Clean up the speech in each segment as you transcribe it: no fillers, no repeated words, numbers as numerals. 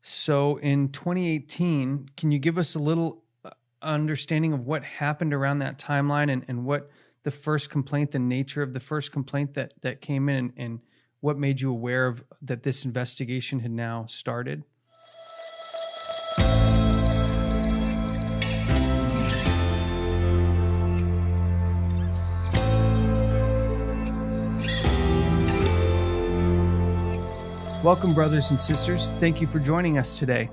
So in 2018, can you give us a little understanding of what happened around that timeline and what the first complaint, the nature of the first complaint that came in, and what made you aware of that this investigation had now started? Welcome, brothers and sisters. Thank you for joining us today.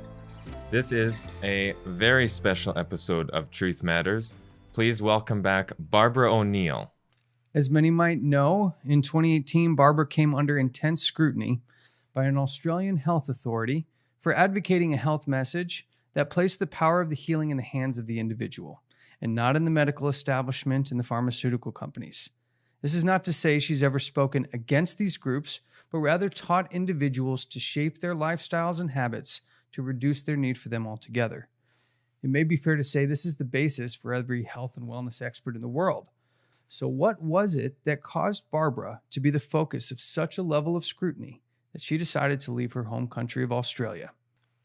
This is a very special episode of Truth Matters. Please welcome back Barbara O'Nil. As many might know, in 2018, Barbara came under intense scrutiny by an Australian health authority for advocating a health message that placed the power of the healing in the hands of the individual and not in the medical establishment and the pharmaceutical companies. This is not to say she's ever spoken against these groups, but rather taught individuals to shape their lifestyles and habits to reduce their need for them altogether. It may be fair to say this is the basis for every health and wellness expert in the world. So what was it that caused Barbara to be the focus of such a level of scrutiny that she decided to leave her home country of Australia?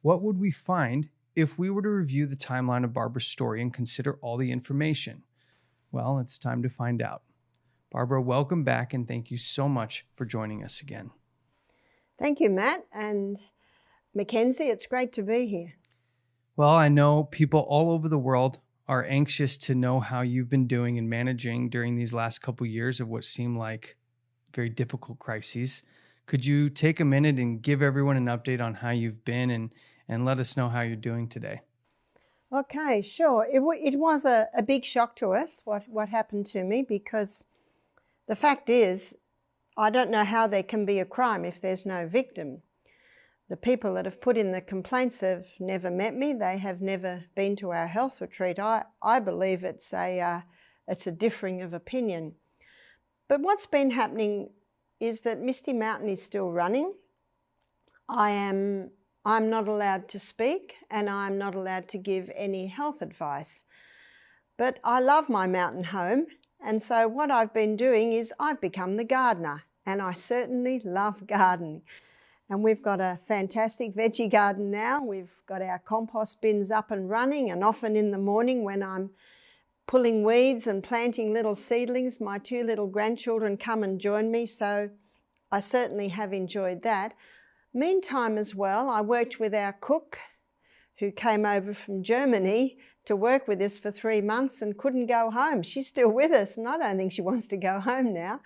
What would we find if we were to review the timeline of Barbara's story and consider all the information? Well, it's time to find out. Barbara, welcome back, and thank you so much for joining us again. Thank you, Matt and Mackenzie. It's great to be here. Well, I know people all over the world are anxious to know how you've been doing and managing during these last couple years of what seem like very difficult crises. Could you take a minute and give everyone an update on how you've been and let us know how you're doing today? Okay, sure. It was a big shock to us, what happened to me, because the fact is, I don't know how there can be a crime if there's no victim. The people that have put in the complaints have never met me. They have never been to our health retreat. I believe it's a differing of opinion. But what's been happening is that Misty Mountain is still running. I'm not allowed to speak, and I'm not allowed to give any health advice. But I love my mountain home. And so what I've been doing is I've become the gardener, and I certainly love gardening. And we've got a fantastic veggie garden now. We've got our compost bins up and running, and often in the morning when I'm pulling weeds and planting little seedlings, my two little grandchildren come and join me, so I certainly have enjoyed that. Meantime as well, I worked with our cook who came over from Germany to work with us for 3 months and couldn't go home. She's still with us, and I don't think she wants to go home now.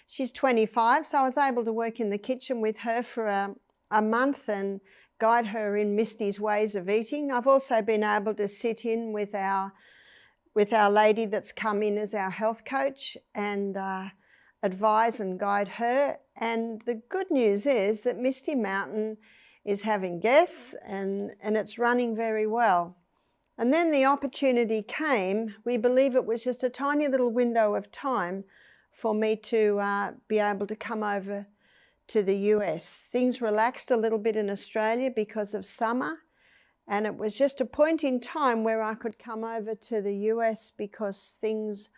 She's 25, so I was able to work in the kitchen with her for a month and guide her in Misty's ways of eating. I've also been able to sit in with our lady that's come in as our health coach and advise and guide her. And the good news is that Misty Mountain is having guests and it's running very well. And then the opportunity came. We believe it was just a tiny little window of time for me to be able to come over to the US. Things relaxed a little bit in Australia because of summer, and it was just a point in time where I could come over to the US because things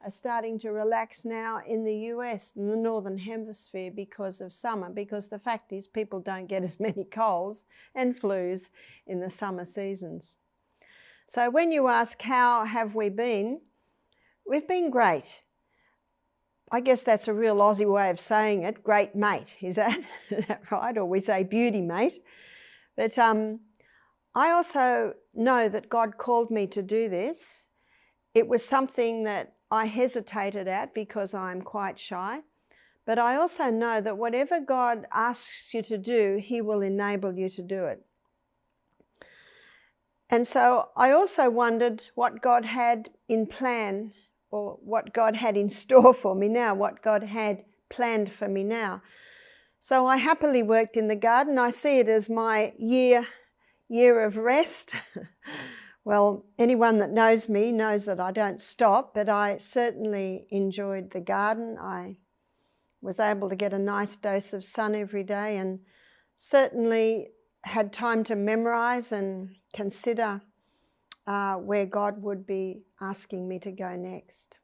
are starting to relax now in the US, in the Northern Hemisphere, because of summer, because the fact is people don't get as many colds and flus in the summer seasons. So when you ask how have we been, we've been great. I guess that's a real Aussie way of saying it, great mate, is that right? Or we say beauty mate. But I also know that God called me to do this. It was something that I hesitated at because I'm quite shy. But I also know that whatever God asks you to do, He will enable you to do it. And so I also wondered what God had in plan, or what God had in store for me now, what God had planned for me now. So I happily worked in the garden. I see it as my year of rest. Well, anyone that knows me knows that I don't stop, but I certainly enjoyed the garden. I was able to get a nice dose of sun every day and certainly had time to memorize and consider where God would be asking me to go next.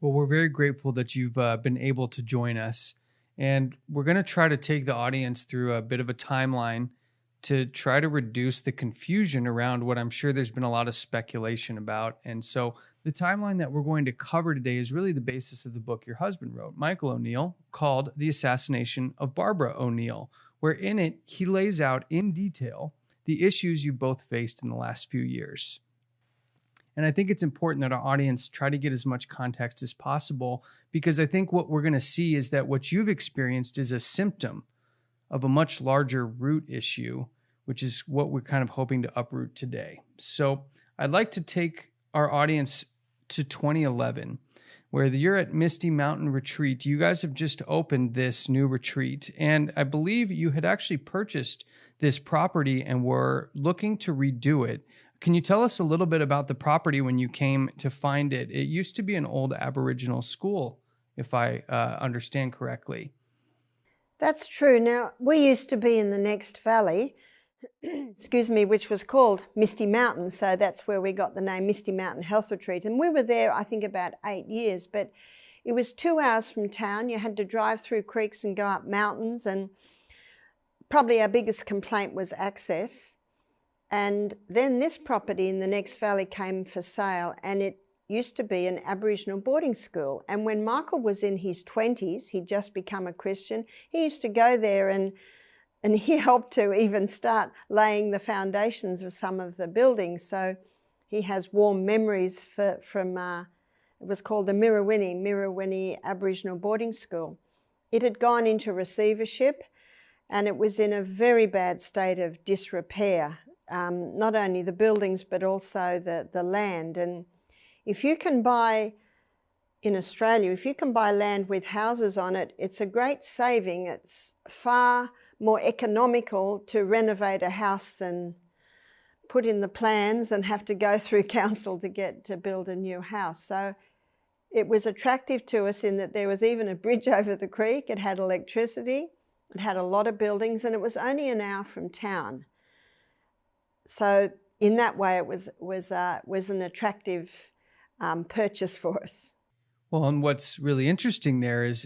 Well, we're very grateful that you've been able to join us. And we're going to try to take the audience through a bit of a timeline to try to reduce the confusion around what I'm sure there's been a lot of speculation about. And so the timeline that we're going to cover today is really the basis of the book your husband wrote, Michael O'Nil, called The Assassination of Barbara O'Nil, where in it he lays out in detail the issues you both faced in the last few years. And I think it's important that our audience try to get as much context as possible, because I think what we're going to see is that what you've experienced is a symptom of a much larger root issue, which is what we're kind of hoping to uproot today. So I'd like to take our audience to 2011, where you're at Misty Mountain Retreat. You guys have just opened this new retreat, and I believe you had actually purchased this property and were looking to redo it. Can you tell us a little bit about the property when you came to find it? It used to be an old Aboriginal school, if I understand correctly. That's true. Now, we used to be in the next valley, excuse me, which was called Misty Mountain. So that's where we got the name Misty Mountain Health Retreat. And we were there, I think, about 8 years. But it was 2 hours from town. You had to drive through creeks and go up mountains. And probably our biggest complaint was access. And then this property in the next valley came for sale, and it used to be an Aboriginal boarding school. And when Michael was in his 20s, he'd just become a Christian, he used to go there and he helped to even start laying the foundations of some of the buildings. So he has warm memories from it was called the Mirrawinny Aboriginal Boarding School. It had gone into receivership, and it was in a very bad state of disrepair, not only the buildings but also the land. And if you can buy, in Australia, if you can buy land with houses on it, it's a great saving. It's far more economical to renovate a house than put in the plans and have to go through council to get to build a new house. So it was attractive to us in that there was even a bridge over the creek, it had electricity, it had a lot of buildings, and it was only an hour from town. So in that way, it was an attractive purchase for us. Well, and what's really interesting there is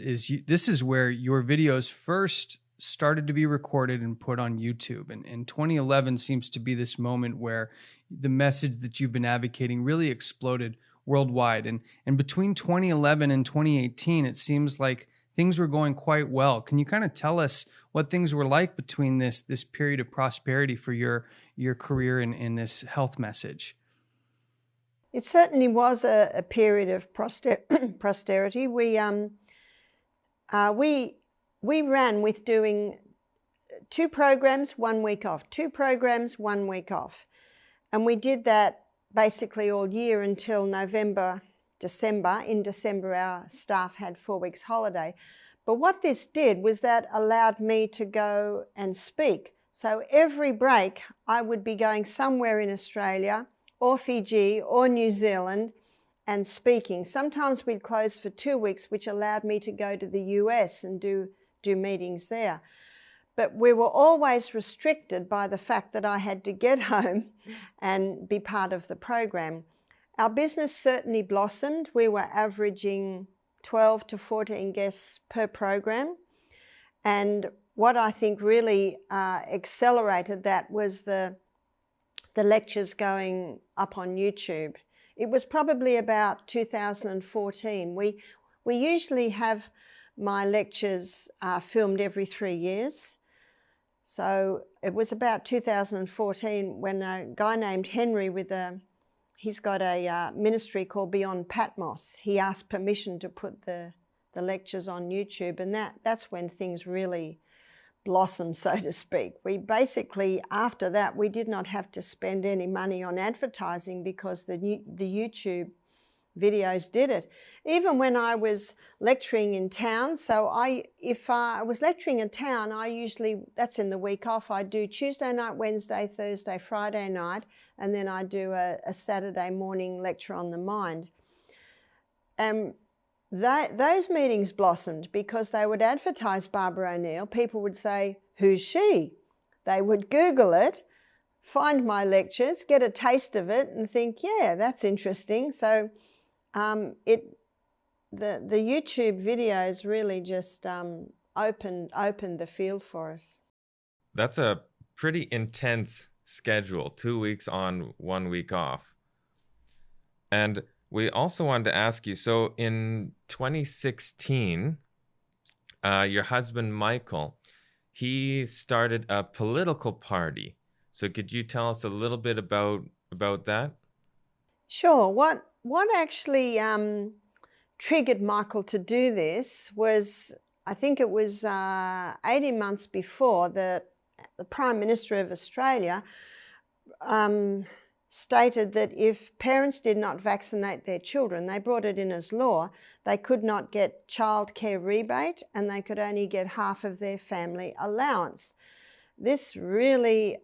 this is where your videos first started to be recorded and put on YouTube. And 2011 seems to be this moment where the message that you've been advocating really exploded worldwide. And between 2011 and 2018, it seems like things were going quite well. Can you kind of tell us what things were like between this period of prosperity for your career in this health message? It certainly was a period of prosperity. We ran with doing 2 programs, 1 week off, 2 programs, 1 week off. And we did that basically all year until November, December. In December, our staff had 4 weeks holiday. But what this did was that allowed me to go and speak. So every break, I would be going somewhere in Australia or Fiji or New Zealand and speaking. Sometimes we'd close for 2 weeks, which allowed me to go to the US and do meetings there. But we were always restricted by the fact that I had to get home and be part of the program. Our business certainly blossomed. We were averaging 12 to 14 guests per program. And what I think really accelerated that was the lectures going up on YouTube. It was probably about 2014. We usually have my lectures filmed every 3 years. So it was about 2014 when a guy named Henry he's got a ministry called Beyond Patmos. He asked permission to put the lectures on YouTube, and that's when things really blossomed, so to speak. We basically, after that, we did not have to spend any money on advertising because the YouTube videos did it. Even when I was lecturing in town, so if I was lecturing in town, I usually, that's in the week off, I do Tuesday night, Wednesday, Thursday, Friday night, and then I do a Saturday morning lecture on the mind. Those meetings blossomed because they would advertise Barbara O'Nil. People would say, "Who's she?" They would Google it, find my lectures, get a taste of it and think, yeah, that's interesting. So the YouTube videos really just opened the field for us. That's a pretty intense schedule, 2 weeks on, 1 week off. And we also wanted to ask you, so in 2016, your husband, Michael, he started a political party. So could you tell us a little bit about that? Sure. What actually triggered Michael to do this was, I think it was 18 months before, the Prime Minister of Australia stated that if parents did not vaccinate their children, they brought it in as law, they could not get childcare rebate and they could only get half of their family allowance. This really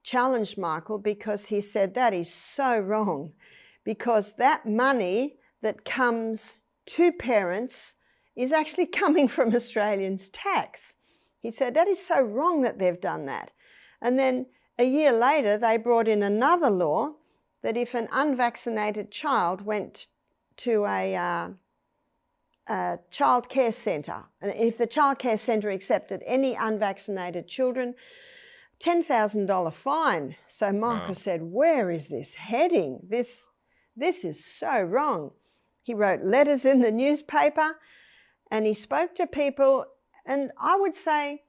challenged Michael, because he said that is so wrong, because that money that comes to parents is actually coming from Australians' tax. He said that is so wrong that they've done that. And then a year later, they brought in another law that if an unvaccinated child went to a child care centre, and if the child care centre accepted any unvaccinated children, $10,000 fine. So Michael said, where is this heading? This is so wrong. He wrote letters in the newspaper and he spoke to people, and I would say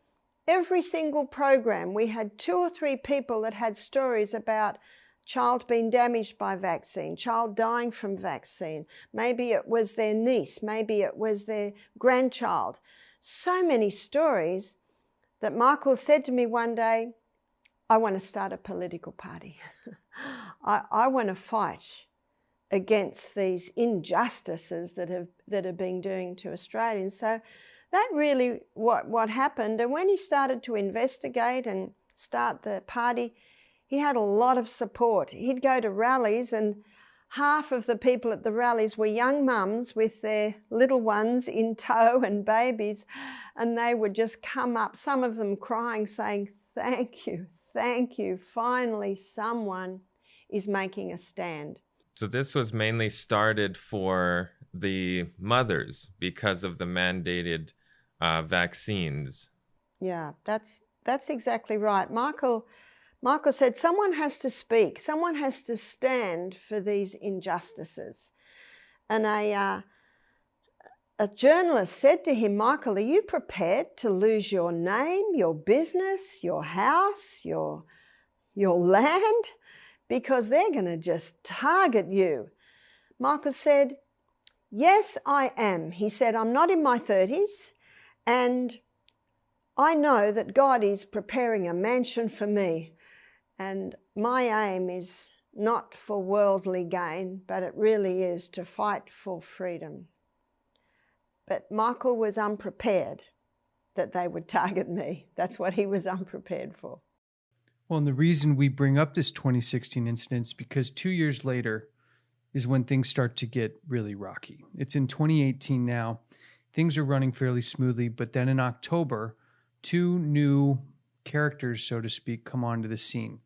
every single program, we had 2 or 3 people that had stories about child being damaged by vaccine, child dying from vaccine. Maybe it was their niece, maybe it was their grandchild. So many stories that Michael said to me one day, I want to start a political party. I want to fight against these injustices that are being doing to Australians. So that really what happened. And when he started to investigate and start the party, he had a lot of support. He'd go to rallies and half of the people at the rallies were young mums with their little ones in tow and babies, and they would just come up, some of them crying, saying, thank you, finally someone is making a stand. So this was mainly started for the mothers because of the mandated vaccines. Yeah, that's exactly right. Michael said someone has to speak, someone has to stand for these injustices. And a journalist said to him, Michael, are you prepared to lose your name, your business, your house, your land? Because they're going to just target you. Michael said, yes, I am. He said, I'm not in my 30s, and I know that God is preparing a mansion for me. And my aim is not for worldly gain, but it really is to fight for freedom. But Michael was unprepared that they would target me. That's what he was unprepared for. Well, and the reason we bring up this 2016 incident is because 2 years later is when things start to get really rocky. It's in 2018 now. Things are running fairly smoothly, but then in October, 2 new characters, so to speak, come onto the scene.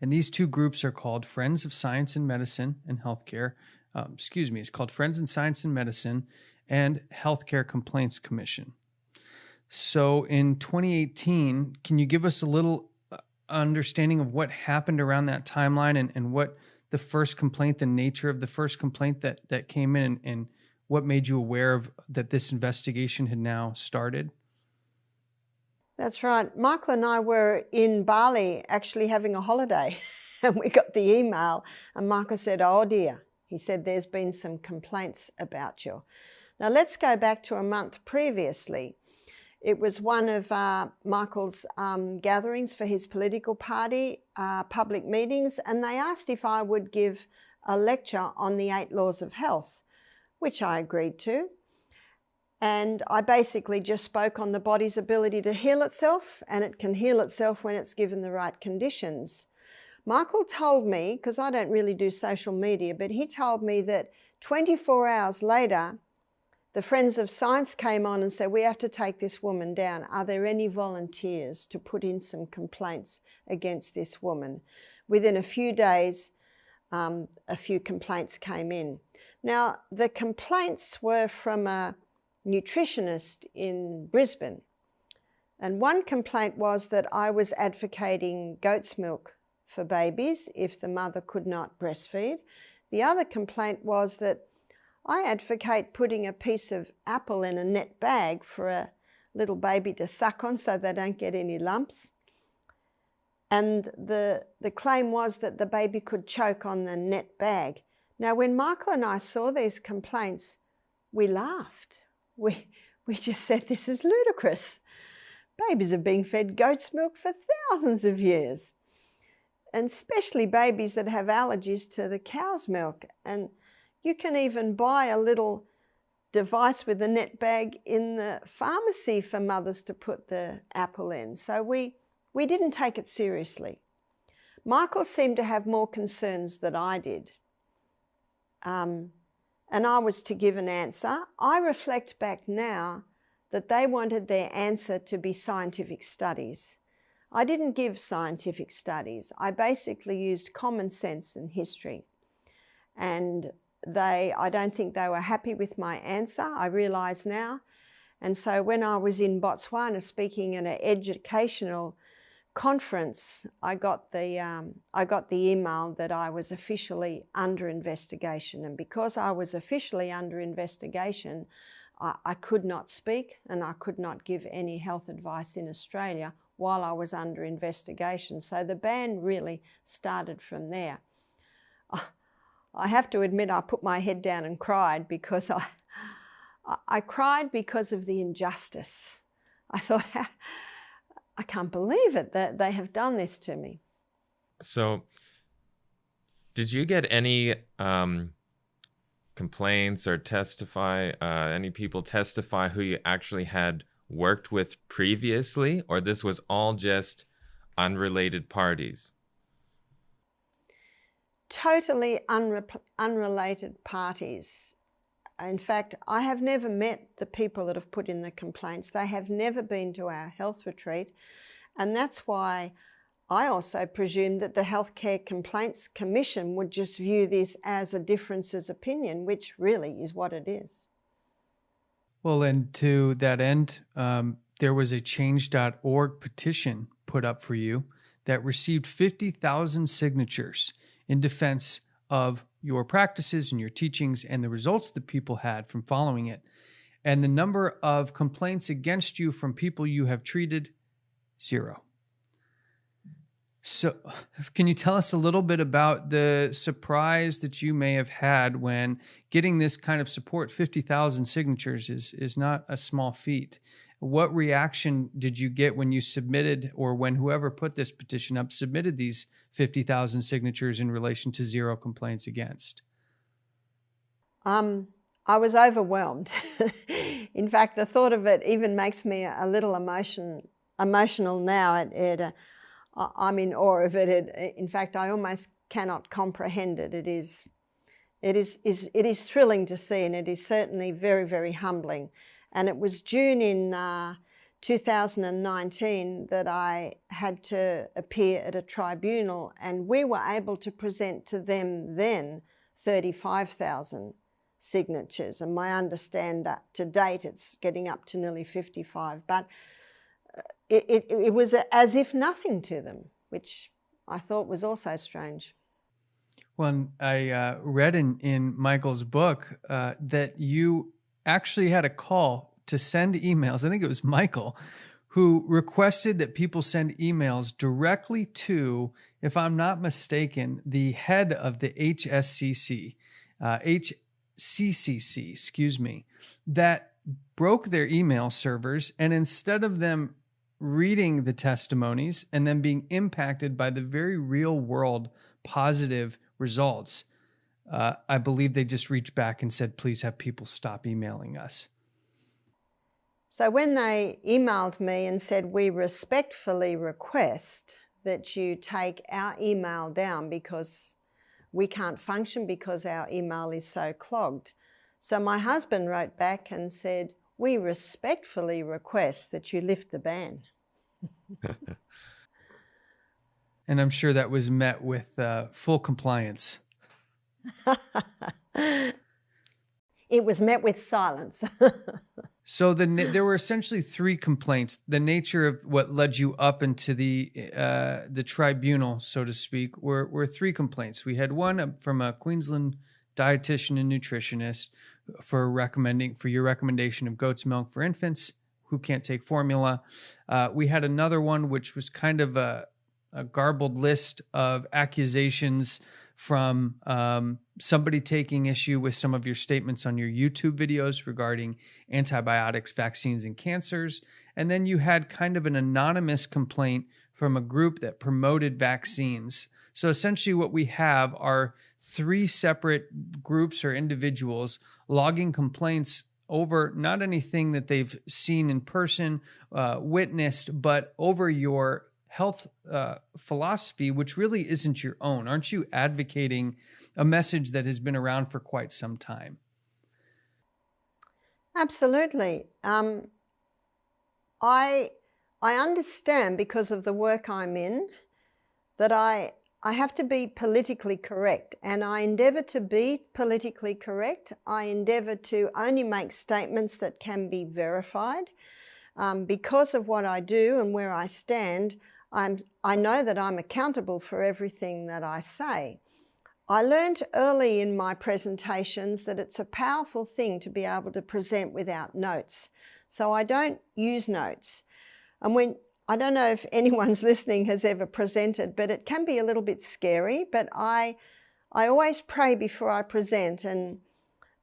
And these 2 groups are called Friends of Science and Medicine and Healthcare. It's called Friends in Science and Medicine and Healthcare Complaints Commission. So in 2018, can you give us a little understanding of what happened around that timeline and what the first complaint, the nature of the first complaint that came in, and what made you aware of that this investigation had now started? That's right. Michael and I were in Bali actually having a holiday and we got the email and Michael said, oh dear, he said, there's been some complaints about you. Now let's go back to a month previously. It was one of Michael's gatherings for his political party, public meetings, and they asked if I would give a lecture on the 8 laws of health, which I agreed to. And I basically just spoke on the body's ability to heal itself, and it can heal itself when it's given the right conditions. Michael told me, because I don't really do social media, but he told me that 24 hours later, the Friends of Science came on and said, we have to take this woman down. Are there any volunteers to put in some complaints against this woman? Within a few days, a few complaints came in. Now, the complaints were from a nutritionist in Brisbane. And one complaint was that I was advocating goat's milk for babies if the mother could not breastfeed. The other complaint was that I advocate putting a piece of apple in a net bag for a little baby to suck on so they don't get any lumps. And the claim was that the baby could choke on the net bag. Now, when Michael and I saw these complaints, we laughed. We just said, this is ludicrous. Babies have been fed goat's milk for thousands of years, and especially babies that have allergies to the cow's milk. And you can even buy a little device with a net bag in the pharmacy for mothers to put the apple in. So we didn't take it seriously. Michael seemed to have more concerns than I did. And I was to give an answer. I reflect back now that they wanted their answer to be scientific studies. I didn't give scientific studies. I basically used common sense and history. And I don't think they were happy with my answer, I realise now. And so when I was in Botswana speaking at an educational conference, I got the email that I was officially under investigation. And because I was officially under investigation, I could not speak and I could not give any health advice in Australia while I was under investigation. So the ban really started from there. I have to admit I put my head down and cried because I cried because of the injustice. I thought, I can't believe it that they have done this to me. So did you get any complaints or any people testify who you actually had worked with previously, or this was all just unrelated parties? Totally unrelated parties. In fact, I have never met the people that have put in the complaints. They have never been to our health retreat. And that's why I also presumed that the Healthcare Complaints Commission would just view this as a differences opinion, which really is what it is. Well, and to that end, there was a change.org petition put up for you that received 50,000 signatures in defense of your practices and your teachings and the results that people had from following it. And the number of complaints against you from people you have treated, 0. So can you tell us a little bit about the surprise that you may have had when getting this kind of support? 50,000 signatures is not a small feat. What reaction did you get when you submitted, or when whoever put this petition up submitted these 50,000 signatures in relation to 0 complaints against? I was overwhelmed. In fact, the thought of it even makes me a little emotional now. I'm in awe of it. In fact, I almost cannot comprehend it. It is thrilling to see, and it is certainly very, very humbling. And it was June in 2019 that I had to appear at a tribunal, and we were able to present to them then 35,000 signatures. And my understand that to date it's getting up to nearly 55. But it was as if nothing to them, which I thought was also strange. Well, I read in Michael's book that you actually had a call to send emails. I think it was Michael who requested that people send emails directly to, if I'm not mistaken, the head of the HCCC, that broke their email servers. And instead of them reading the testimonies and then being impacted by the very real world positive results, I believe they just reached back and said, please have people stop emailing us. So when they emailed me and said, we respectfully request that you take our email down because we can't function because our email is so clogged. So my husband wrote back and said, we respectfully request that you lift the ban. And I'm sure that was met with full compliance. It was met with silence. So there were essentially three complaints. The nature of what led you up into the tribunal, so to speak, were three complaints. We had one from a Queensland dietitian and nutritionist for your recommendation of goat's milk for infants who can't take formula. We had another one which was kind of a garbled list of accusations from somebody taking issue with some of your statements on your YouTube videos regarding antibiotics, vaccines, and cancers. And then you had kind of an anonymous complaint from a group that promoted vaccines. So essentially what we have are three separate groups or individuals logging complaints over not anything that they've seen in person, witnessed, but over your health philosophy, which really isn't your own. Aren't you advocating a message that has been around for quite some time? Absolutely. I understand, because of the work I'm in, that I have to be politically correct, and I endeavour to be politically correct. I endeavour to only make statements that can be verified. Because of what I do and where I stand, I know that I'm accountable for everything that I say. I learned early in my presentations that it's a powerful thing to be able to present without notes. So I don't use notes. And I don't know if anyone's listening has ever presented, but it can be a little bit scary. But I always pray before I present and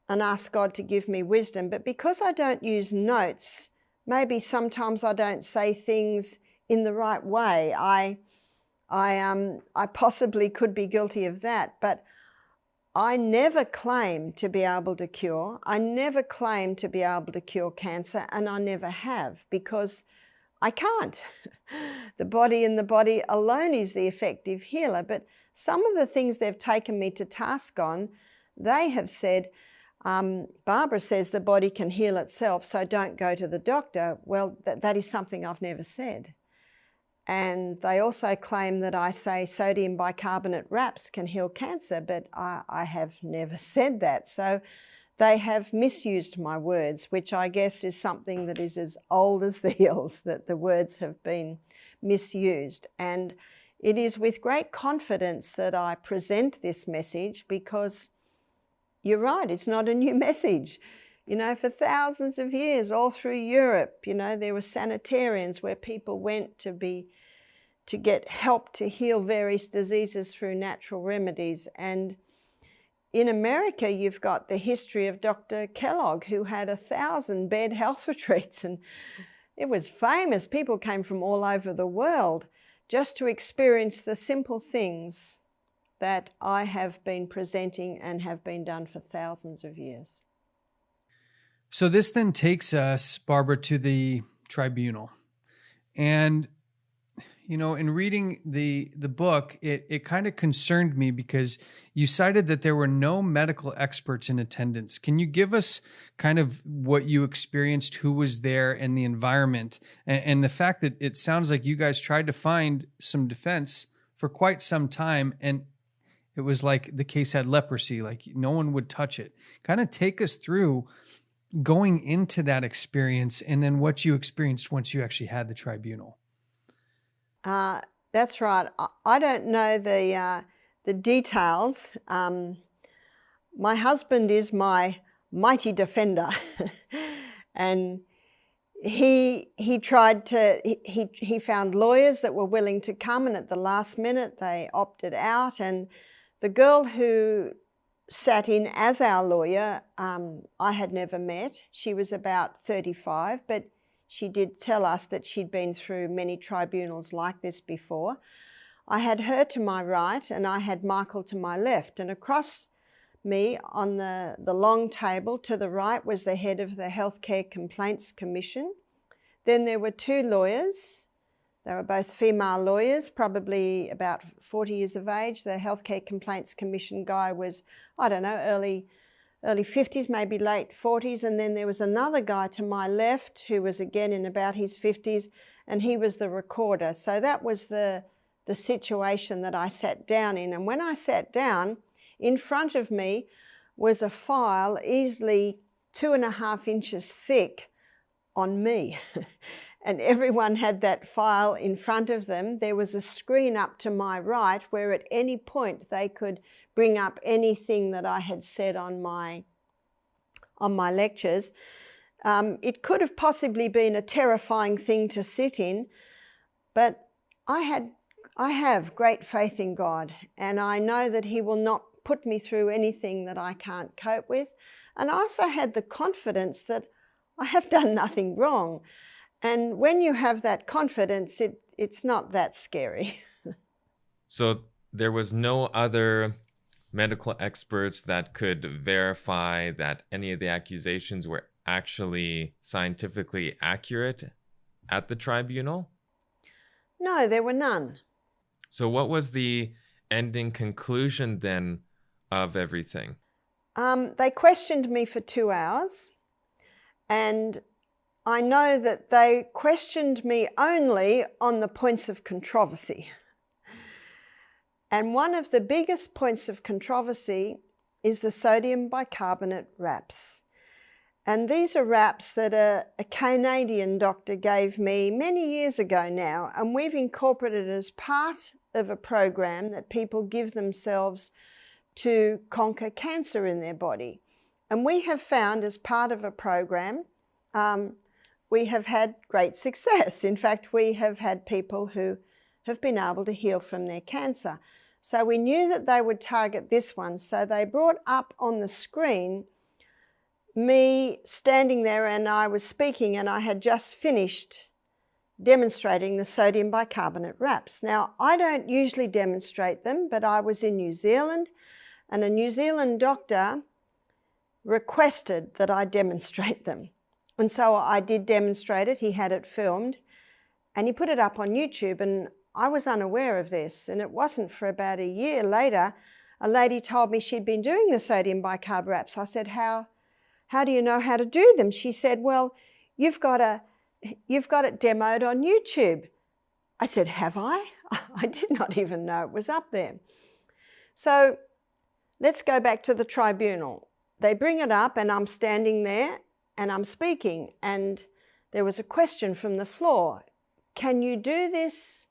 ask God to give me wisdom. But because I don't use notes, maybe sometimes I don't say things in the right way. I possibly could be guilty of that, but I never claim to be able to cure. I never claim to be able to cure cancer, and I never have, because I can't. The body alone is the effective healer. But some of the things they've taken me to task on, they have said, Barbara says the body can heal itself, so don't go to the doctor. Well, that is something I've never said. And they also claim that I say sodium bicarbonate wraps can heal cancer, but I have never said that. So they have misused my words, which I guess is something that is as old as the hills, that the words have been misused. And it is with great confidence that I present this message, because you're right, it's not a new message. You know, for thousands of years, all through Europe, you know, there were sanitarians where people went to get help to heal various diseases through natural remedies. And in America, you've got the history of Dr. Kellogg, who had 1,000-bed health retreats, and it was famous. People came from all over the world just to experience the simple things that I have been presenting and have been done for thousands of years. So this then takes us, Barbara, to the tribunal. And, you know, in reading the book, it kind of concerned me because you cited that there were no medical experts in attendance. Can you give us kind of what you experienced, who was there, and the environment, and the fact that it sounds like you guys tried to find some defense for quite some time, and it was like the case had leprosy, like no one would touch it. Kind of take us through going into that experience and then what you experienced once you actually had the tribunal. That's right. I don't know the details. My husband is my mighty defender, and he found lawyers that were willing to come, and at the last minute they opted out. And the girl who sat in as our lawyer, I had never met. She was about 35, but she did tell us that she'd been through many tribunals like this before. I had her to my right, and I had Michael to my left. And across me on the long table to the right was the head of the Healthcare Complaints Commission. Then there were two lawyers. They were both female lawyers, probably about 40 years of age. The Healthcare Complaints Commission guy was, I don't know, early 50s, maybe late 40s. And then there was another guy to my left who was again in about his 50s, and he was the recorder. So that was the situation that I sat down in. And when I sat down, in front of me was a file easily 2.5 inches thick on me. And everyone had that file in front of them. There was a screen up to my right where at any point they could bring up anything that I had said on my lectures. It could have possibly been a terrifying thing to sit in, but I have great faith in God, and I know that He will not put me through anything that I can't cope with. And I also had the confidence that I have done nothing wrong. And when you have that confidence, it's not that scary. So there was no other medical experts that could verify that any of the accusations were actually scientifically accurate at the tribunal? No, there were none. So what was the ending conclusion then of everything? They questioned me for 2 hours, and I know that they questioned me only on the points of controversy. And one of the biggest points of controversy is the sodium bicarbonate wraps. And these are wraps that a Canadian doctor gave me many years ago now, and we've incorporated it as part of a program that people give themselves to conquer cancer in their body. And we have found, as part of a program, we have had great success. In fact, we have had people who have been able to heal from their cancer. So we knew that they would target this one. So they brought up on the screen me standing there, and I was speaking, and I had just finished demonstrating the sodium bicarbonate wraps. Now, I don't usually demonstrate them, but I was in New Zealand, and a New Zealand doctor requested that I demonstrate them. And so I did demonstrate it. He had it filmed, and he put it up on YouTube, and I was unaware of this. And it wasn't for about a year later, a lady told me she'd been doing the sodium bicarb wraps. I said, how do you know how to do them? She said, well, you've got it demoed on YouTube. I said, have I? I did not even know it was up there. So let's go back to the tribunal. They bring it up, and I'm standing there and I'm speaking, and there was a question from the floor. Can you do this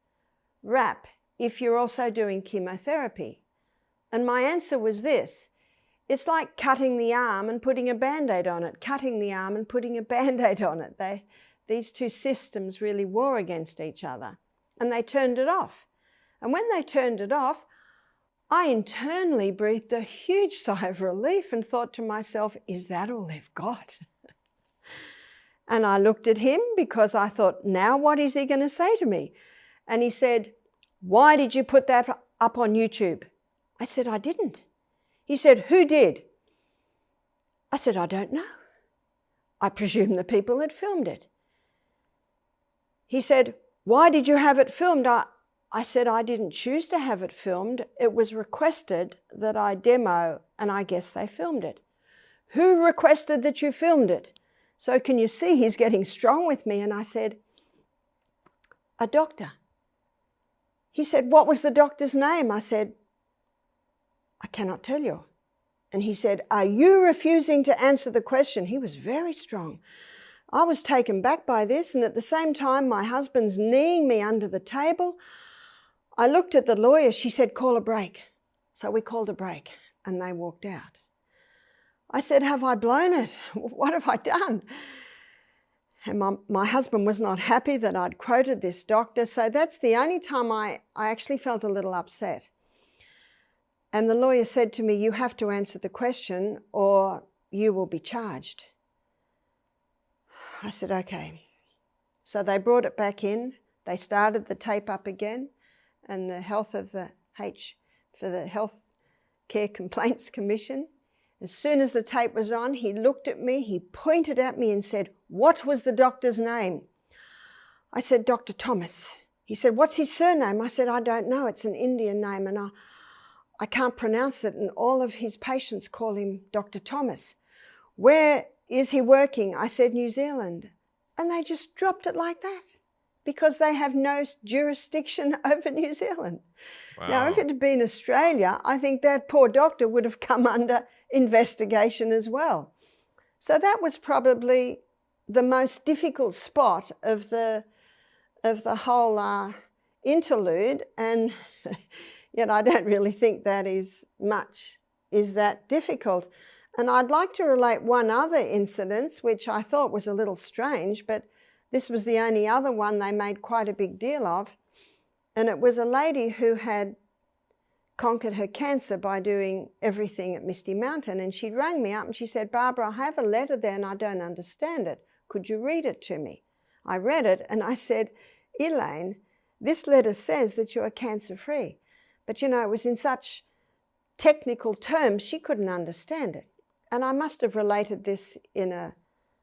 wrap if you're also doing chemotherapy? And my answer was this: it's like cutting the arm and putting a Band-Aid on it, cutting the arm and putting a Band-Aid on it. These two systems really war against each other, and they turned it off. And when they turned it off, I internally breathed a huge sigh of relief and thought to myself, is that all they've got? And I looked at him because I thought, now what is he going to say to me? And he said, why did you put that up on YouTube? I said, I didn't. He said, who did? I said, I don't know. I presume the people had filmed it. He said, why did you have it filmed? I said, I didn't choose to have it filmed. It was requested that I demo, and I guess they filmed it. Who requested that you filmed it? So can you see he's getting strong with me? And I said, a doctor. He said, what was the doctor's name? I said, I cannot tell you. And he said, are you refusing to answer the question? He was very strong. I was taken back by this, and at the same time, my husband's kneeing me under the table. I looked at the lawyer. She said, call a break. So we called a break, and they walked out. I said, have I blown it? What have I done? And my husband was not happy that I'd quoted this doctor, so that's the only time I actually felt a little upset. And the lawyer said to me, you have to answer the question or you will be charged. I said, okay. So they brought it back in. They started the tape up again, and the Health Care Complaints Commission, as soon as the tape was on, he looked at me, he pointed at me and said, what was the doctor's name? I said, Dr. Thomas. He said, what's his surname? I said, I don't know. It's an Indian name, and I can't pronounce it, and all of his patients call him Dr. Thomas. Where is he working? I said, New Zealand. And they just dropped it like that because they have no jurisdiction over New Zealand. Wow. Now, if it had been Australia, I think that poor doctor would have come under investigation as well. So that was probably the most difficult spot of the whole interlude, and yet I don't really think that is that difficult. And I'd like to relate one other incident, which I thought was a little strange, but this was the only other one they made quite a big deal of. And it was a lady who had conquered her cancer by doing everything at Misty Mountain. And she rang me up and she said, "Barbara, I have a letter there and I don't understand it. Could you read it to me?" I read it and I said, "Elaine, this letter says that you are cancer-free." But you know, it was in such technical terms, she couldn't understand it. And I must have related this in a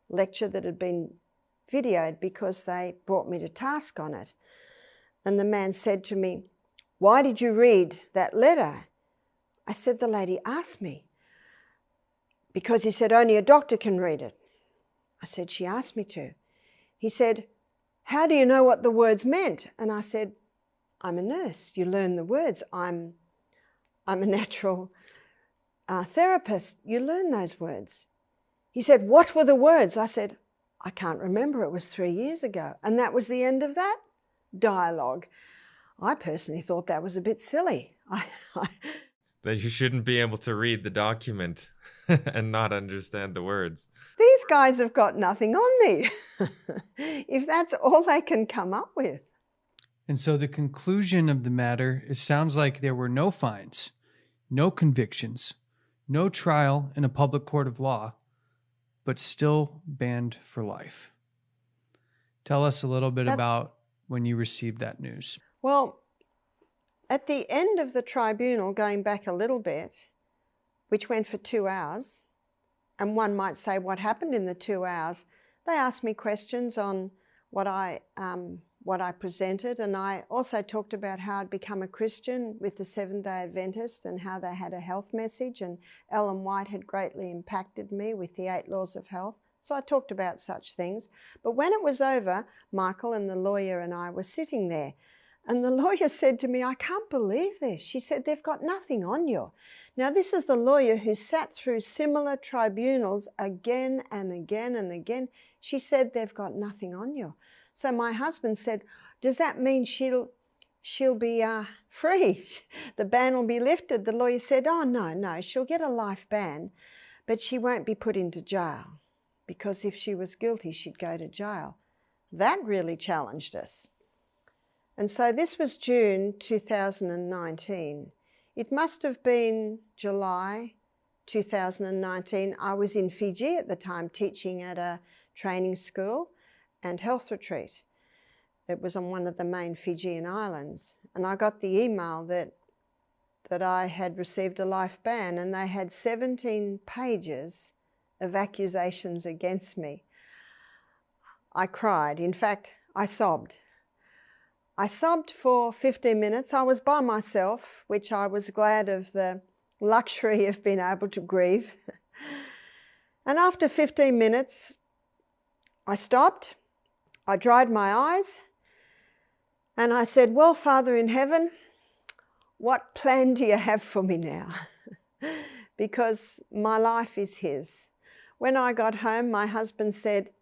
lecture that had been videoed because they brought me to task on it. And the man said to me, "Why did you read that letter?" I said, "The lady asked me." Because he said, "Only a doctor can read it." I said, "She asked me to." He said, "How do you know what the words meant?" And I said, "I'm a nurse. You learn the words. I'm a natural therapist. You learn those words." He said, "What were the words?" I said, "I can't remember. It was 3 years ago." And that was the end of that dialogue. I personally thought that was a bit silly. That you shouldn't be able to read the document and not understand the words. These guys have got nothing on me, if that's all they can come up with. And so the conclusion of the matter, it sounds like there were no fines, no convictions, no trial in a public court of law, but still banned for life. Tell us a little bit about when you received that news. Well, at the end of the tribunal, going back a little bit, which went for 2 hours, and one might say, what happened in the 2 hours? They asked me questions on what I presented, and I also talked about how I'd become a Christian with the Seventh-day Adventist and how they had a health message, and Ellen White had greatly impacted me with the 8 laws of health. So I talked about such things. But when it was over, Michael and the lawyer and I were sitting there, and the lawyer said to me, "I can't believe this." She said, "They've got nothing on you." Now, this is the lawyer who sat through similar tribunals again and again and again. She said, "They've got nothing on you." So my husband said, "Does that mean she'll be free? The ban will be lifted?" The lawyer said, "Oh, no, she'll get a life ban, but she won't be put into jail, because if she was guilty, she'd go to jail." That really challenged us. And so this was June 2019. It must have been July 2019. I was in Fiji at the time teaching at a training school and health retreat. It was on one of the main Fijian islands. And I got the email that I had received a life ban, and they had 17 pages of accusations against me. I cried. In fact, I sobbed. I sobbed for 15 minutes. I was by myself, which I was glad of the luxury of being able to grieve. And after 15 minutes, I stopped. I dried my eyes and I said, "Well, Father in heaven, what plan do you have for me now?" Because my life is his. When I got home, my husband said,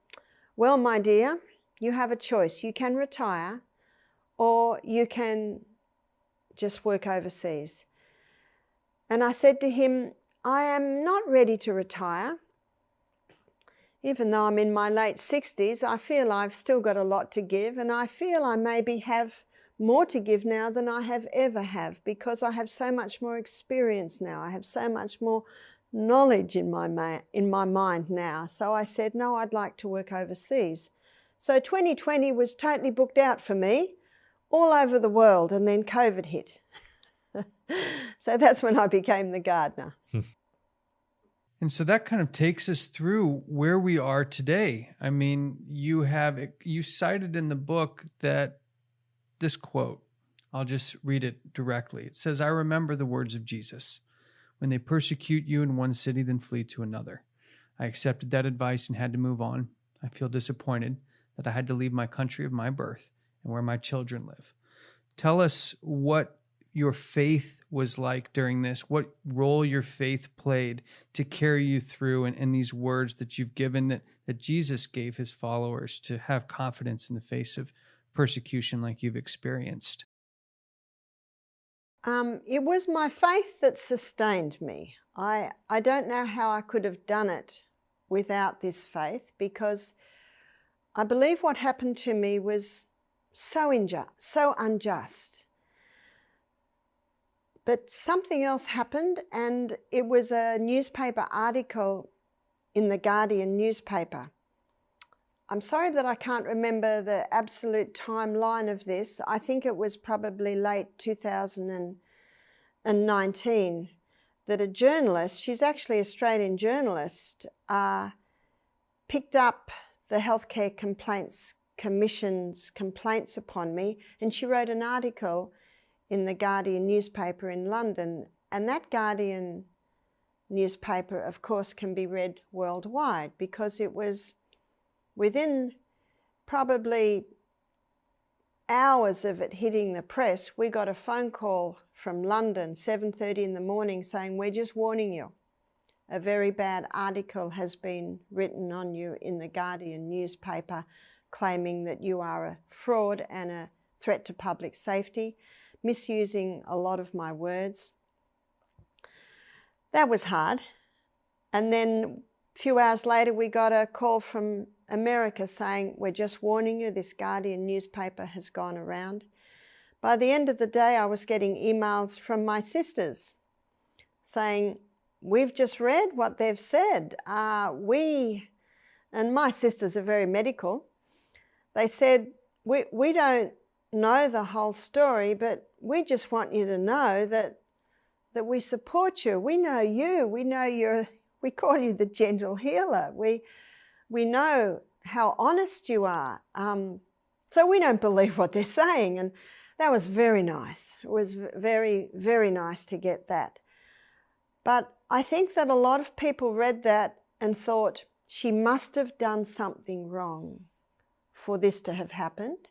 "Well, my dear, you have a choice. You can retire or you can just work overseas." And I said to him, "I am not ready to retire. Even though I'm in my late 60s, I feel I've still got a lot to give, and I feel I maybe have more to give now than I have ever have, because I have so much more experience now. I have so much more knowledge in my mind now." So I said, "No, I'd like to work overseas." So 2020 was totally booked out for me, all over the world, and then COVID hit. So that's when I became the gardener. And so that kind of takes us through where we are today. I mean, you cited in the book that this quote, I'll just read it directly. It says, "I remember the words of Jesus. When they persecute you in one city, then flee to another. I accepted that advice and had to move on. I feel disappointed that I had to leave my country of my birth and where my children live." Tell us what your faith was like during this, what role your faith played to carry you through, and these words that you've given that Jesus gave his followers to have confidence in the face of persecution like you've experienced. It was my faith that sustained me. I don't know how I could have done it without this faith, because I believe what happened to me was so unjust. But something else happened, and it was a newspaper article in the Guardian newspaper. I'm sorry that I can't remember the absolute timeline of this. I think it was probably late 2019 that a journalist, she's actually an Australian journalist, picked up the Healthcare Complaints Commission's complaints upon me, and she wrote an article in the Guardian newspaper in London. And that Guardian newspaper, of course, can be read worldwide, because it was within probably hours of it hitting the press, we got a phone call from London, 7:30 in the morning, saying, "We're just warning you. A very bad article has been written on you in the Guardian newspaper, claiming that you are a fraud and a threat to public safety," misusing a lot of my words. That was hard. And then a few hours later, we got a call from America saying, "We're just warning you, this Guardian newspaper has gone around." By the end of the day, I was getting emails from my sisters saying, "We've just read what they've said. And my sisters are very medical. They said, we don't know the whole story, but we just want you to know that we support you. We know you. We know we call you the gentle healer. We know how honest you are. So we don't believe what they're saying." And that was very nice. It was very, very nice to get that. But I think that a lot of people read that and thought, she must have done something wrong for this to have happened.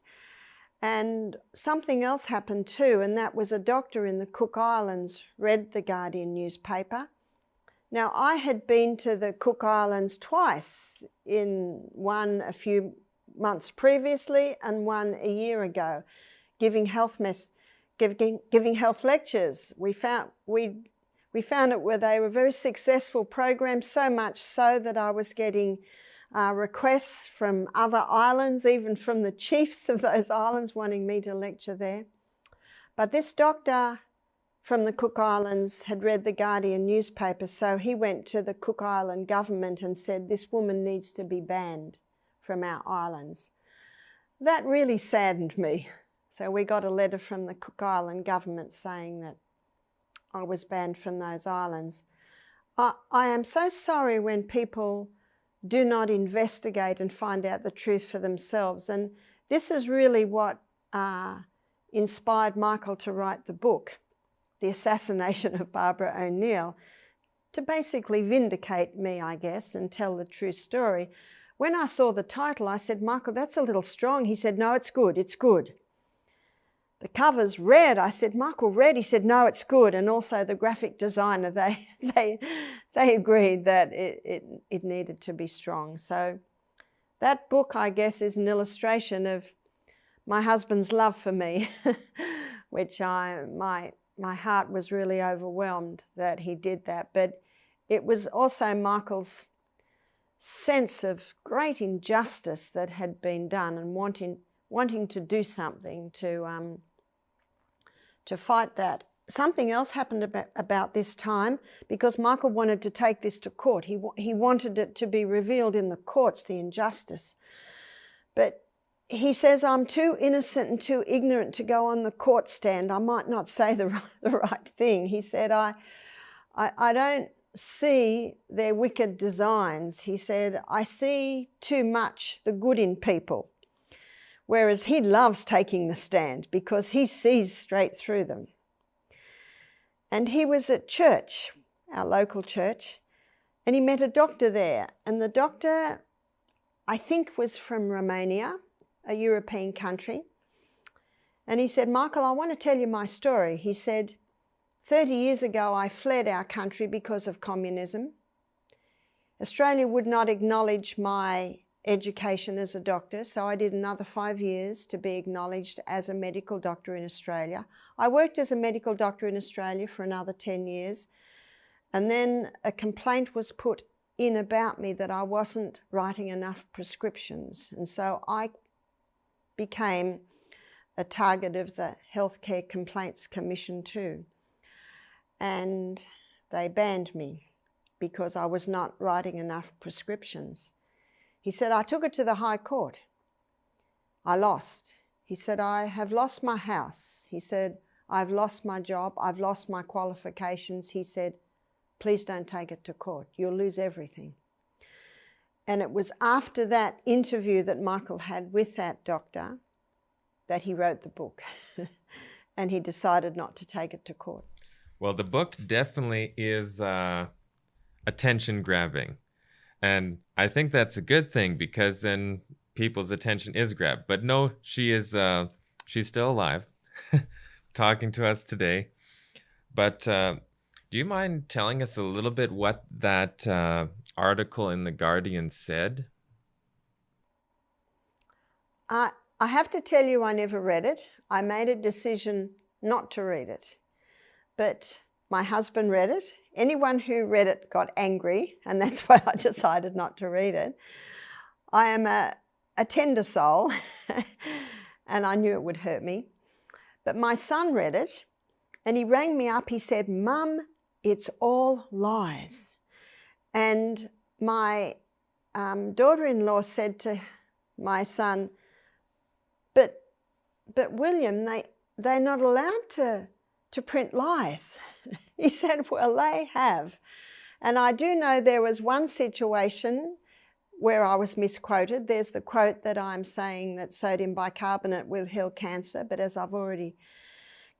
And something else happened too, and that was a doctor in the Cook Islands read the Guardian newspaper. Now, I had been to the Cook Islands twice, one a few months previously and one a year ago, giving health lectures. We found it where they were very successful programs, so much so that I was getting requests from other islands, even from the chiefs of those islands, wanting me to lecture there. But this doctor from the Cook Islands had read the Guardian newspaper, so he went to the Cook Island government and said, "This woman needs to be banned from our islands." That really saddened me. So we got a letter from the Cook Island government saying that I was banned from those islands. I am so sorry when people do not investigate and find out the truth for themselves. And this is really what inspired Michael to write the book, The Assassination of Barbari O'Nil, to basically vindicate me, I guess, and tell the true story. When I saw the title, I said, "Michael, that's a little strong." He said, "No, it's good, it's good." The cover's red. I said, "Michael, red?" He said, "No, it's good." And also the graphic designer, they agreed that it needed to be strong. So that book, I guess, is an illustration of my husband's love for me, which my heart was really overwhelmed that he did that. But it was also Michael's sense of great injustice that had been done, and wanting to do something to fight that. Something else happened about this time, because Michael wanted to take this to court. He wanted it to be revealed in the courts, the injustice. But he says, "I'm too innocent and too ignorant to go on the court stand. I might not say the right thing." He said, I don't see their wicked designs. He said, "I see too much the good in people." Whereas he loves taking the stand because he sees straight through them. And he was at church, our local church, and he met a doctor there. And the doctor, I think, was from Romania, a European country. And he said, Michael, I want to tell you my story. He said, 30 years ago, I fled our country because of communism. Australia would not acknowledge my education as a doctor, so I did another 5 years to be acknowledged as a medical doctor in Australia. I worked as a medical doctor in Australia for another 10 years, and then a complaint was put in about me that I wasn't writing enough prescriptions, and so I became a target of the Healthcare Complaints Commission too, and they banned me because I was not writing enough prescriptions. He said, I took it to the High Court. I lost. He said, I have lost my house. He said, I've lost my job. I've lost my qualifications. He said, please don't take it to court. You'll lose everything. And it was after that interview that Michael had with that doctor that he wrote the book. And he decided not to take it to court. Well, the book definitely is attention grabbing. And I think that's a good thing, because then people's attention is grabbed. But no, she's still alive, talking to us today. But do you mind telling us a little bit what that article in The Guardian said? I have to tell you, I never read it. I made a decision not to read it. But my husband read it. Anyone who read it got angry, and that's why I decided not to read it. I am a tender soul, and I knew it would hurt me. But my son read it, and he rang me up. He said, Mum, it's all lies. And my daughter-in-law said to my son, but William, they're not allowed to print lies. He said, well, they have. And I do know there was one situation where I was misquoted. There's the quote that I'm saying that sodium bicarbonate will heal cancer, but as I've already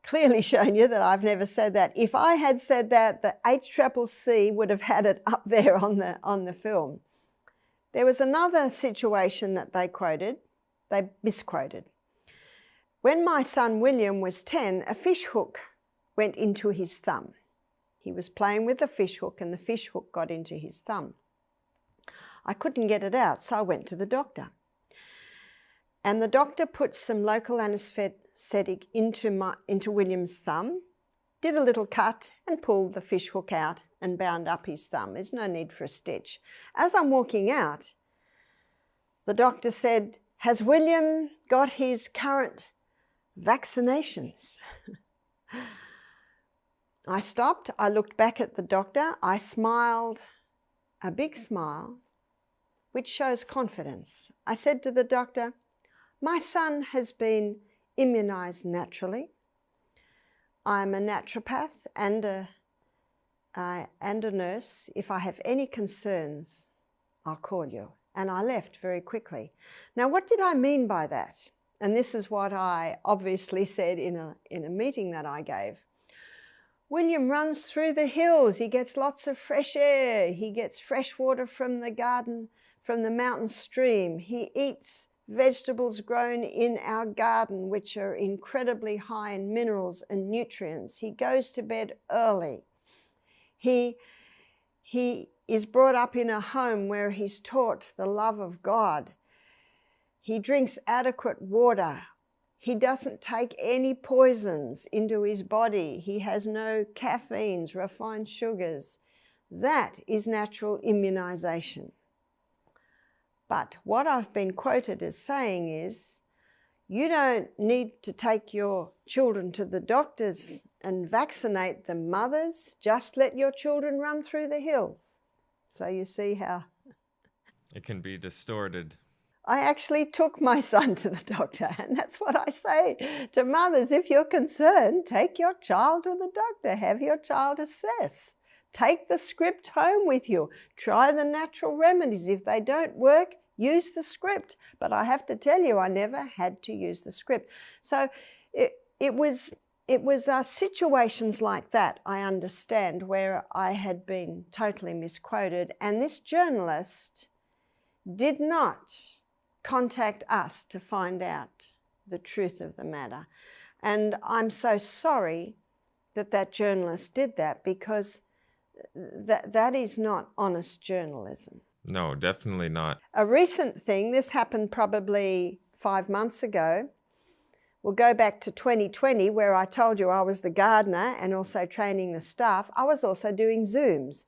clearly shown you that I've never said that. If I had said that, the HCCC would have had it up there on the film. There was another situation that they misquoted. When my son William was 10, a fish hook went into his thumb. He was playing with the fish hook, and the fish hook got into his thumb. I couldn't get it out, so I went to the doctor. And the doctor put some local anaesthetic into William's thumb, did a little cut and pulled the fish hook out and bound up his thumb. There's no need for a stitch. As I'm walking out, the doctor said, has William got his current vaccinations? I stopped, I looked back at the doctor, I smiled, a big smile, which shows confidence. I said to the doctor, my son has been immunised naturally. I'm a naturopath and a nurse. If I have any concerns, I'll call you. And I left very quickly. Now, what did I mean by that? And this is what I obviously said in a meeting that I gave. William runs through the hills. He gets lots of fresh air. He gets fresh water from the garden, from the mountain stream. He eats vegetables grown in our garden, which are incredibly high in minerals and nutrients. He goes to bed early. He is brought up in a home where he's taught the love of God. He drinks adequate water. He doesn't take any poisons into his body. He has no caffeines, refined sugars. That is natural immunisation. But what I've been quoted as saying is, you don't need to take your children to the doctors and vaccinate the mothers. Just let your children run through the hills. So you see how it can be distorted. I actually took my son to the doctor, and that's what I say to mothers. If you're concerned, take your child to the doctor. Have your child assess. Take the script home with you. Try the natural remedies. If they don't work, use the script. But I have to tell you, I never had to use the script. So it was situations like that, I understand, where I had been totally misquoted. And this journalist did not contact us to find out the truth of the matter. And I'm so sorry that that journalist did that, because that is not honest journalism. No, definitely not. A recent thing, this happened probably 5 months ago. We'll go back to 2020, where I told you I was the gardener and also training the staff. I was also doing Zooms.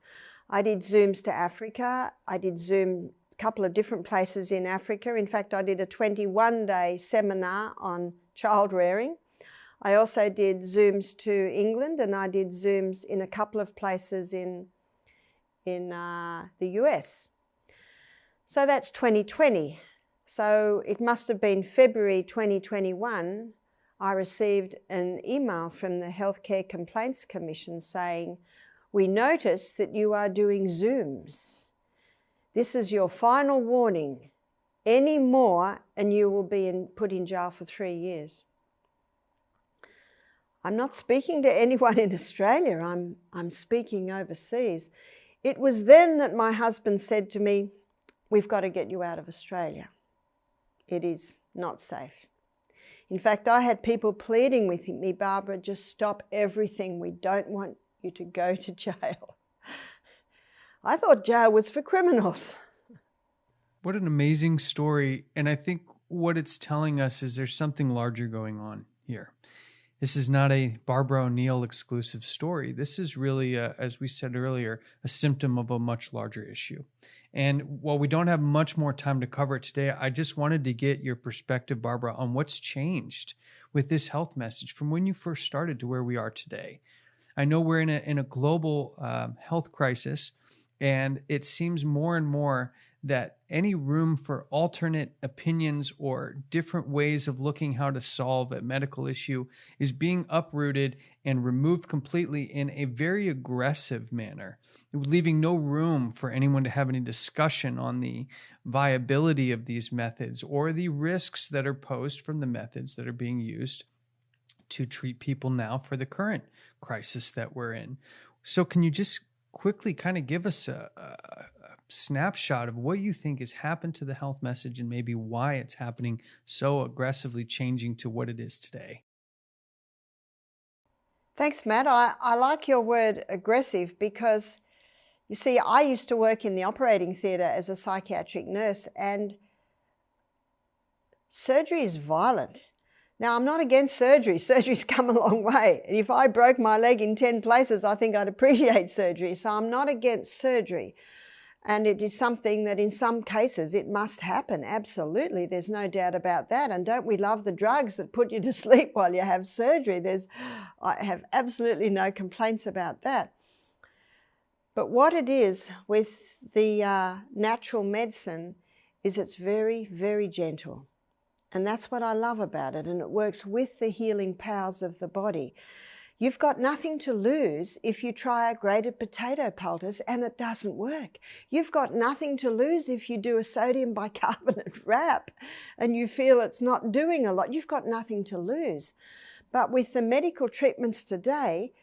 I did Zooms to Africa. I did Zoom a couple of different places in Africa. In fact, I did a 21-day seminar on child rearing. I also did Zooms to England, and I did Zooms in a couple of places in the US. So that's 2020. So it must have been February 2021, I received an email from the Healthcare Complaints Commission saying, "We notice that you are doing Zooms. This is your final warning. Any more and you will be put in jail for 3 years." I'm not speaking to anyone in Australia, I'm speaking overseas. It was then that my husband said to me, "We've got to get you out of Australia. It is not safe." In fact, I had people pleading with me, "Barbara, just stop everything. We don't want you to go to jail." I thought jail was for criminals. What an amazing story. And I think what it's telling us is there's something larger going on here. This is not a Barbara O'Nil exclusive story. This is really, as we said earlier, a symptom of a much larger issue. And while we don't have much more time to cover it today, I just wanted to get your perspective, Barbara, on what's changed with this health message from when you first started to where we are today. I know we're in a global health crisis, and it seems more and more that any room for alternate opinions or different ways of looking how to solve a medical issue is being uprooted and removed completely in a very aggressive manner, leaving no room for anyone to have any discussion on the viability of these methods or the risks that are posed from the methods that are being used to treat people now for the current crisis that we're in. So can you just quickly kind of give us a snapshot of what you think has happened to the health message and maybe why it's happening so aggressively changing to what it is today? Thanks, Matt. I like your word aggressive, because you see, I used to work in the operating theatre as a psychiatric nurse, and surgery is violent. Now, I'm not against surgery. Surgery's come a long way. And if I broke my leg in 10 places, I think I'd appreciate surgery. So I'm not against surgery. And it is something that in some cases it must happen. Absolutely. There's no doubt about that. And don't we love the drugs that put you to sleep while you have surgery? I have absolutely no complaints about that. But what it is with the natural medicine is it's very, very gentle. And that's what I love about it. And it works with the healing powers of the body. You've got nothing to lose if you try a grated potato poultice and it doesn't work. You've got nothing to lose if you do a sodium bicarbonate wrap and you feel it's not doing a lot. You've got nothing to lose. But with the medical treatments today,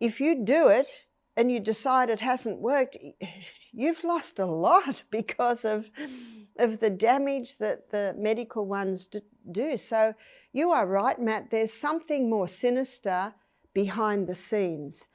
if you do it and you decide it hasn't worked, you've lost a lot because of the damage that the medical ones do. So you are right, Matt. There's something more sinister behind the scenes.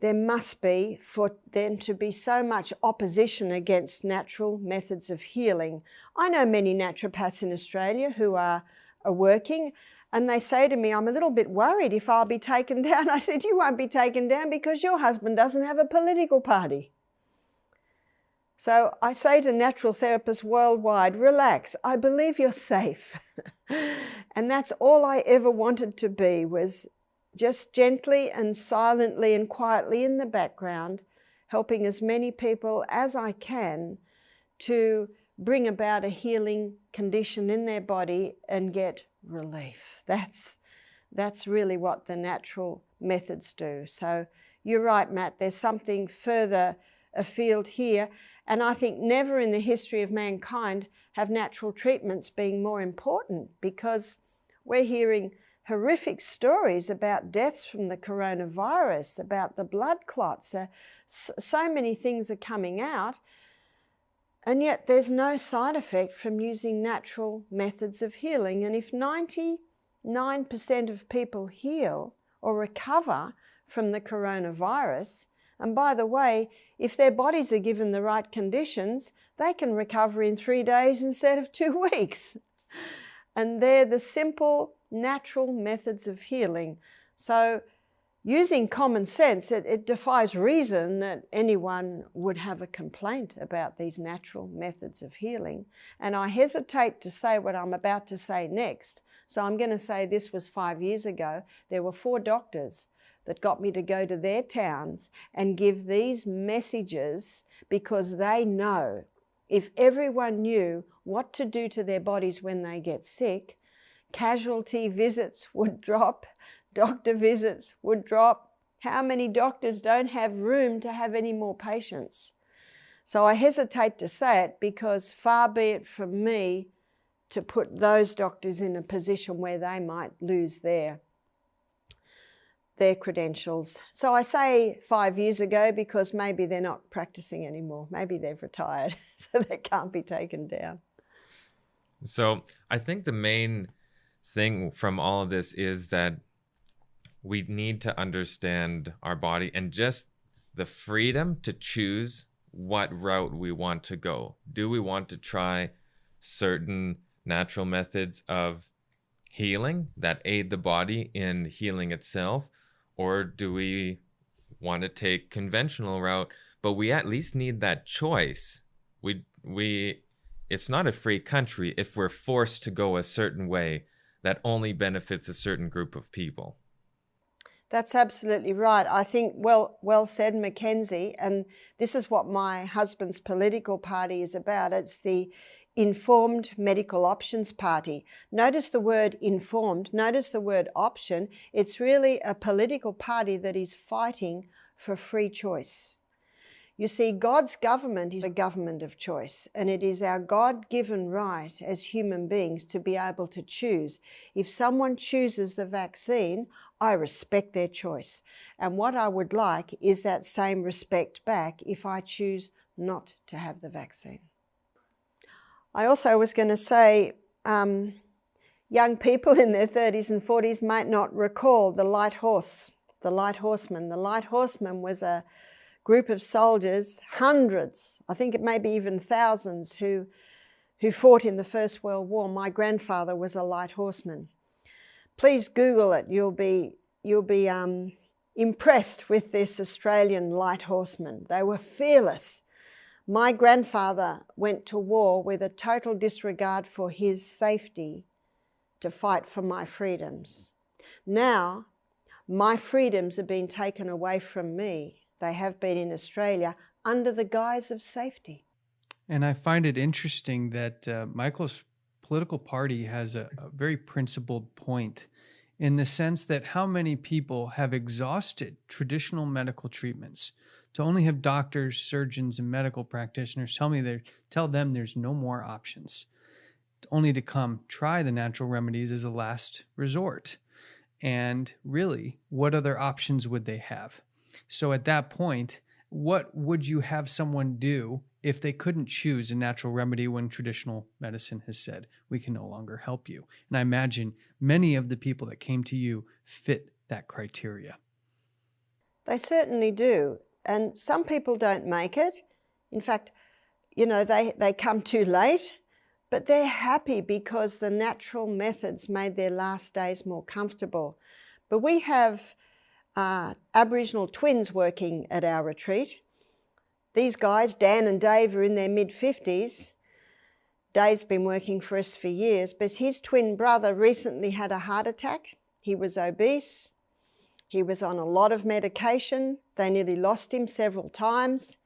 There must be, for them to be so much opposition against natural methods of healing. I know many naturopaths in Australia who are working, and they say to me, "I'm a little bit worried if I'll be taken down." I said, "You won't be taken down because your husband doesn't have a political party." So I say to natural therapists worldwide, relax, I believe you're safe. And that's all I ever wanted to be, was just gently and silently and quietly in the background, helping as many people as I can to bring about a healing condition in their body and get relief. That's really what the natural methods do. So you're right, Matt, there's something further afield here. And I think never in the history of mankind have natural treatments been more important, because we're hearing horrific stories about deaths from the coronavirus, about the blood clots. So many things are coming out, and yet there's no side effect from using natural methods of healing. And if 90 9% of people heal or recover from the coronavirus. And by the way, if their bodies are given the right conditions, they can recover in 3 days instead of 2 weeks. And they're the simple, natural methods of healing. So using common sense, it defies reason that anyone would have a complaint about these natural methods of healing. And I hesitate to say what I'm about to say next. So I'm going to say this was 5 years ago. There were 4 doctors that got me to go to their towns and give these messages, because they know if everyone knew what to do to their bodies when they get sick, casualty visits would drop, doctor visits would drop. How many doctors don't have room to have any more patients? So I hesitate to say it, because far be it from me to put those doctors in a position where they might lose their credentials. So I say 5 years ago because maybe they're not practicing anymore. Maybe they've retired, so they can't be taken down. So I think the main thing from all of this is that we need to understand our body and just the freedom to choose what route we want to go. Do we want to try certain natural methods of healing that aid the body in healing itself? Or do we want to take conventional route, but we at least need that choice? It's not a free country if we're forced to go a certain way that only benefits a certain group of people. That's absolutely right. I think, well said, Mackenzie, and this is what my husband's political party is about. It's the Informed Medical Options Party. Notice the word informed, notice the word option. It's really a political party that is fighting for free choice. You see, God's government is a government of choice, and it is our God-given right as human beings to be able to choose. If someone chooses the vaccine, I respect their choice. And what I would like is that same respect back if I choose not to have the vaccine. I also was going to say, young people in their 30s and 40s might not recall the light horse, the light horseman. The light horseman was a group of soldiers, hundreds, I think it may be even thousands, who fought in the First World War. My grandfather was a light horseman. Please Google it. You'll be impressed with this Australian light horseman. They were fearless. My grandfather went to war with a total disregard for his safety to fight for my freedoms. Now, my freedoms have been taken away from me. They have been in Australia under the guise of safety. And I find it interesting that Michael's political party has a very principled point, in the sense that how many people have exhausted traditional medical treatments to only have doctors, surgeons, and medical practitioners tell them there's no more options, only to come try the natural remedies as a last resort. And really, what other options would they have? So at that point, what would you have someone do if they couldn't choose a natural remedy when traditional medicine has said, we can no longer help you? And I imagine many of the people that came to you fit that criteria. They certainly do. And some people don't make it. In fact, you know, they come too late, but they're happy because the natural methods made their last days more comfortable. But we have Aboriginal twins working at our retreat. These guys, Dan and Dave, are in their mid-50s. Dave's been working for us for years, but his twin brother recently had a heart attack. He was obese. He was on a lot of medication. They nearly lost him several times.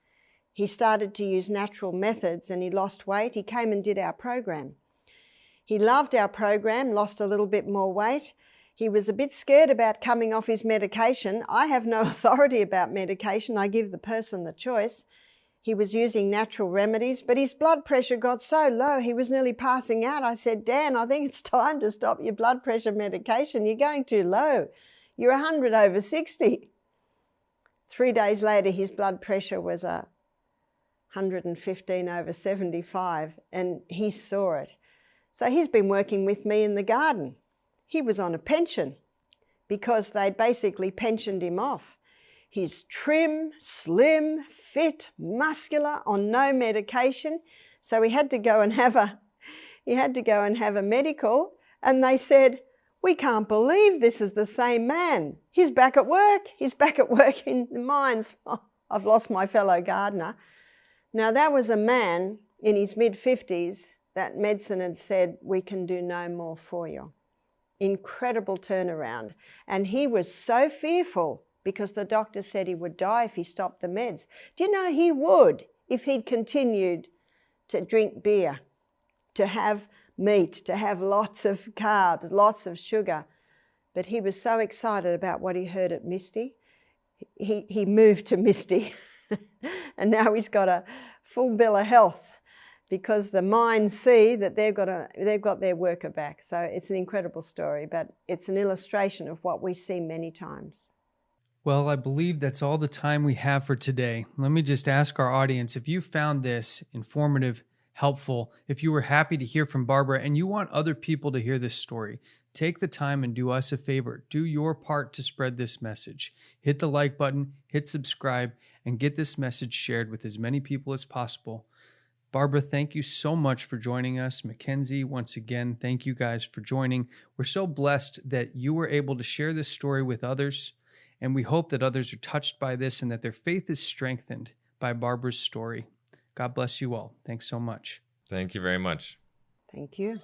He started to use natural methods and he lost weight. He came and did our program. He loved our program, lost a little bit more weight. He was a bit scared about coming off his medication. I have no authority about medication. I give the person the choice. He was using natural remedies, but his blood pressure got so low he was nearly passing out. I said, Dan, I think it's time to stop your blood pressure medication. You're going too low. You're 100 over 60. 3 days later, his blood pressure was 115 over 75, and he saw it. So he's been working with me in the garden. he was on a pension because they'd basically pensioned him off. He's trim, slim, fit, muscular, on no medication. So he had to go and have a medical, and they said, "We can't believe this is the same man. He's back at work. He's back at work in the mines." Oh, I've lost my fellow gardener. Now, that was a man in his mid-50s that medicine had said, "We can do no more for you." Incredible turnaround. And he was so fearful because the doctor said he would die if he stopped the meds. Do you know he would if he'd continued to drink beer, to have meat, to have lots of carbs, lots of sugar? But he was so excited about what he heard at Misty, he moved to Misty. And now he's got a full bill of health because the mines see that they've got their worker back. So it's an incredible story, but it's an illustration of what we see many times. Well, I believe that's all the time we have for today. Let me just ask our audience, if you found this informative, helpful, if you were happy to hear from Barbara and you want other people to hear this story, take the time and do us a favor. Do your part to spread this message. Hit the like button, hit subscribe, and get this message shared with as many people as possible. Barbara, thank you so much for joining us. Mackenzie, once again, thank you guys for joining. We're so blessed that you were able to share this story with others, and we hope that others are touched by this and that their faith is strengthened by Barbara's story. God bless you all. Thanks so much. Thank you very much. Thank you.